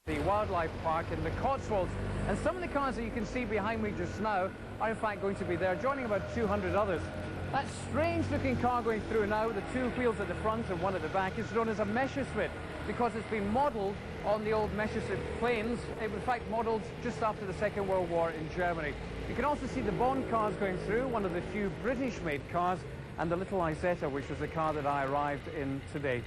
The wildlife park in the Cotswolds, and some of the cars that you can see behind me just now are in fact going to be there, joining about 200 others. That strange looking car going through now, the two wheels at the front and one at the back, is known as a Messerschmitt because it's been modelled on the old Messerschmitt planes. It was in fact modelled just after the Second World War in Germany. You can also see the Bond cars going through, one of the few British-made cars, and the little Isetta, which was the car that I arrived in today.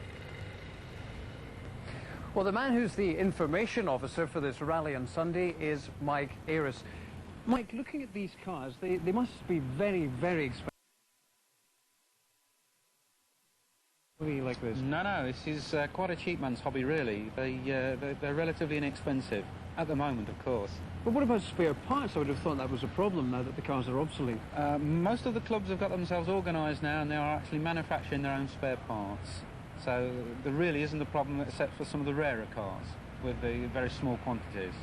Well, the man who's the information officer for this rally on Sunday is Mike Ayres. Mike, looking at these cars, they must be very, very expensive. Like this. No, this is quite a cheap man's hobby, really. They're relatively inexpensive, at the moment, of course. But what about spare parts? I would have thought that was a problem now that the cars are obsolete. Most of the clubs have got themselves organised now, and they are actually manufacturing their own spare parts. So there really isn't a problem except for some of the rarer cars with the very small quantities.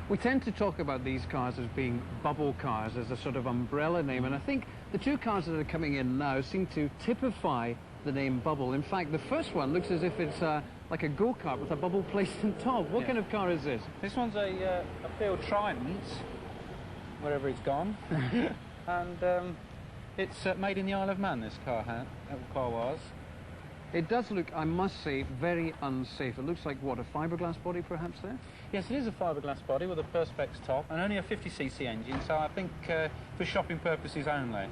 We tend to talk about these cars as being bubble cars, as a sort of umbrella name, and I think the two cars that are coming in now seem to typify the name bubble. In fact, the first one looks as if it's like a go-kart with a bubble placed on top. What kind of car is this? This one's a Field Trident, wherever it's gone, and it's made in the Isle of Man, this car was. It does look, I must say, very unsafe. It looks like, what, a fiberglass body perhaps there? Yes, it is a fiberglass body with a Perspex top and only a 50cc engine, so I think for shopping purposes only.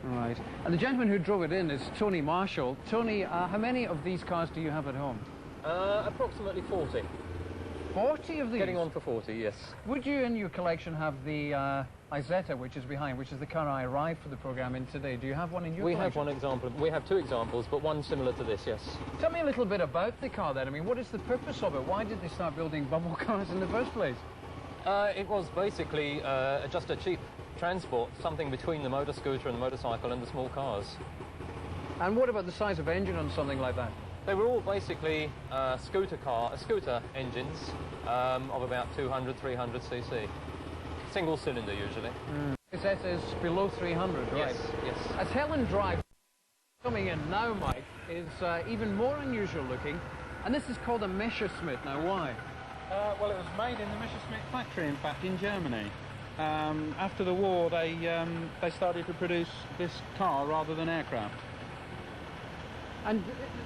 Right. And the gentleman who drove it in is Tony Marshall. Tony, how many of these cars do you have at home? Approximately 40. 40 of these? Getting on for 40, yes. Would you in your collection have the Isetta, which is behind, which is the car I arrived for the programme in today? Do you have one in your collection? We have one example. We have two examples, but one similar to this, yes. Tell me a little bit about the car then. I mean, what is the purpose of it? Why did they start building bubble cars in the first place? It was basically just a cheap transport, something between the motor scooter and the motorcycle and the small cars. And what about the size of engine on something like that? They were all basically scooter engines of about 200, 300 cc. Single cylinder usually. Isetta is below 300, right? Yes, yes. As Helen Drive coming in now, Mike, is even more unusual looking, and this is called a Messerschmitt. Now, why? Well, it was made in the Messerschmitt factory, in fact, in Germany. After the war, they started to produce this car rather than aircraft. And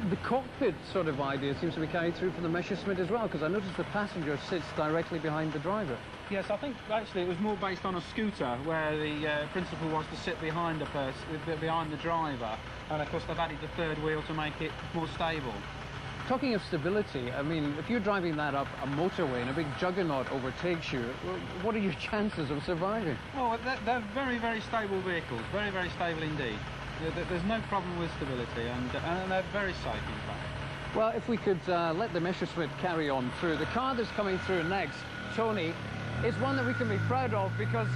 the cockpit sort of idea seems to be carried through for the Messerschmitt as well, because I noticed the passenger sits directly behind the driver. Yes, I think actually it was more based on a scooter, where the principle was to sit behind behind the driver, and of course they've added the third wheel to make it more stable. Talking of stability, I mean, if you're driving that up a motorway and a big juggernaut overtakes you, what are your chances of surviving? Well, they're very, very stable vehicles, very, very stable indeed. There's no problem with stability, and they're very safe, in fact. Well, if we could let the Messerschmitt carry on through. The car that's coming through next, Tony, is one that we can be proud of, because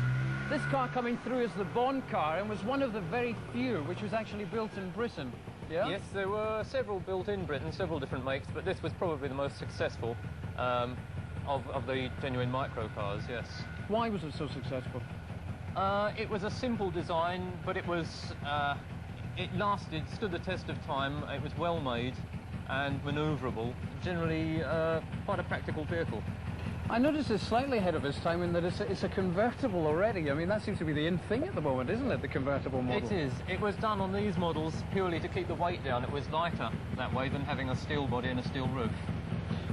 this car coming through is the Bond car and was one of the very few which was actually built in Britain. Yeah? Yes, there were several built in Britain, several different makes, but this was probably the most successful of the genuine micro cars, yes. Why was it so successful? It was a simple design, but it was it stood the test of time. It was well made and manoeuvrable. Generally, quite a practical vehicle. I noticed it's slightly ahead of its time in that it's a convertible already. I mean, that seems to be the in thing at the moment, isn't it, the convertible model? It is. It was done on these models purely to keep the weight down. It was lighter that way than having a steel body and a steel roof.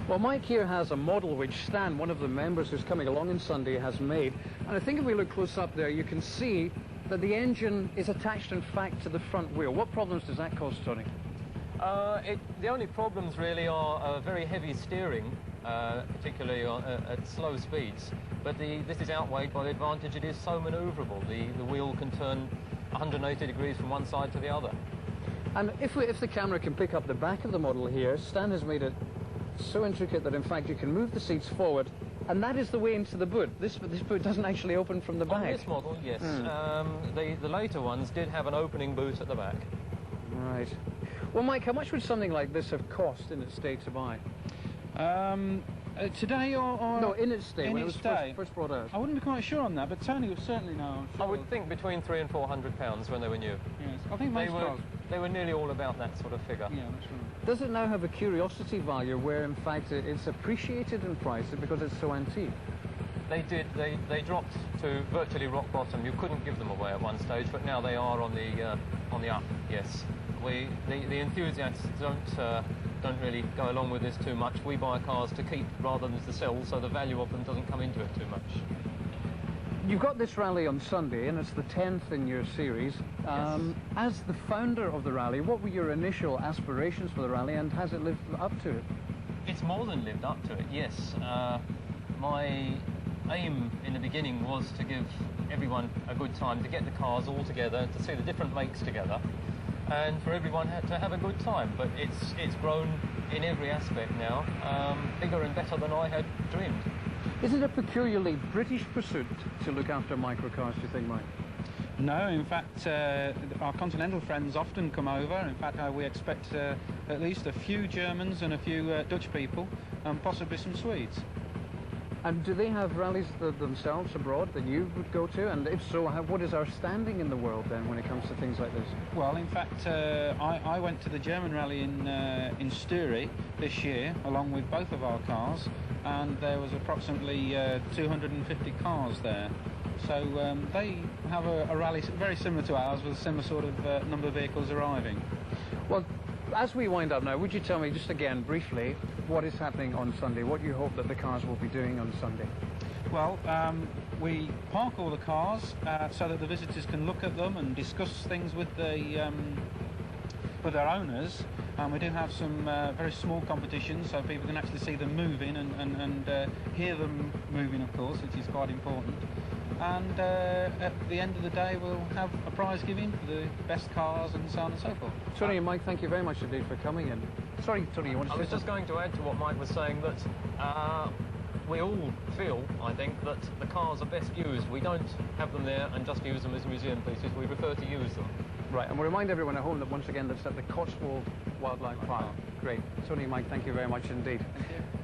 Well, Mike here has a model which Stan, one of the members who's coming along on Sunday, has made. And I think if we look close up there, you can see that the engine is attached, in fact, to the front wheel. What problems does that cause, Tony? The only problems really are very heavy steering, particularly at slow speeds. But this is outweighed by the advantage it is so manoeuvrable. The wheel can turn 180 degrees from one side to the other. And if the camera can pick up the back of the model here, Stan has made it so intricate that in fact you can move the seats forward, and that is the way into the boot. This boot doesn't actually open from the back. On this model, yes. The later ones did have an opening boot at the back. Right. Well, Mike, how much would something like this have cost in its state to buy? Today or no, in its state, in when its it was first brought out. I wouldn't be quite sure on that, but Tony would certainly know. I would think between £300 and £400 when they were new. Yes, I think most cars. they were nearly all about that sort of figure. Yeah, that's right. Does it now have a curiosity value where, in fact, it's appreciated in price because it's so antique? They did. They dropped to virtually rock bottom. You couldn't give them away at one stage, but now they are on the up. Yes, the enthusiasts don't really go along with this too much. We buy cars to keep rather than to sell, so the value of them doesn't come into it too much. You've got this rally on Sunday, and it's the 10th in your series. Yes. As the founder of the rally, what were your initial aspirations for the rally, and has it lived up to it? It's more than lived up to it, yes. My aim in the beginning was to give everyone a good time, to get the cars all together, to see the different makes together, and for everyone to have a good time. But it's grown in every aspect now, bigger and better than I had dreamed. Is it a peculiarly British pursuit to look after microcars, do you think, Mike? No, in fact, our continental friends often come over. In fact, we expect at least a few Germans and a few Dutch people, and possibly some Swedes. And do they have rallies themselves abroad that you would go to? And if so, what is our standing in the world then when it comes to things like this? Well, in fact, I went to the German rally in Sturi this year, along with both of our cars, and there was approximately 250 cars there. So they have a rally very similar to ours, with a similar sort of number of vehicles arriving. Well, as we wind up now, would you tell me just again briefly what is happening on Sunday, what you hope that the cars will be doing on Sunday? Well, we park all the cars so that the visitors can look at them and discuss things with their owners. We do have some very small competitions, so people can actually see them moving and hear them moving, of course, which is quite important. And at the end of the day, we'll have a prize giving for the best cars and so on and so forth. Tony and Mike, thank you very much indeed for coming in. Sorry, Tony, you want to say I was just going to add to what Mike was saying, that we all feel, I think, that the cars are best used. We don't have them there and just use them as museum pieces. We prefer to use them. Right, and we'll remind everyone at home that once again that's at the Cotswold Wildlife Park. Great. Tony and Mike, thank you very much indeed. Thank you.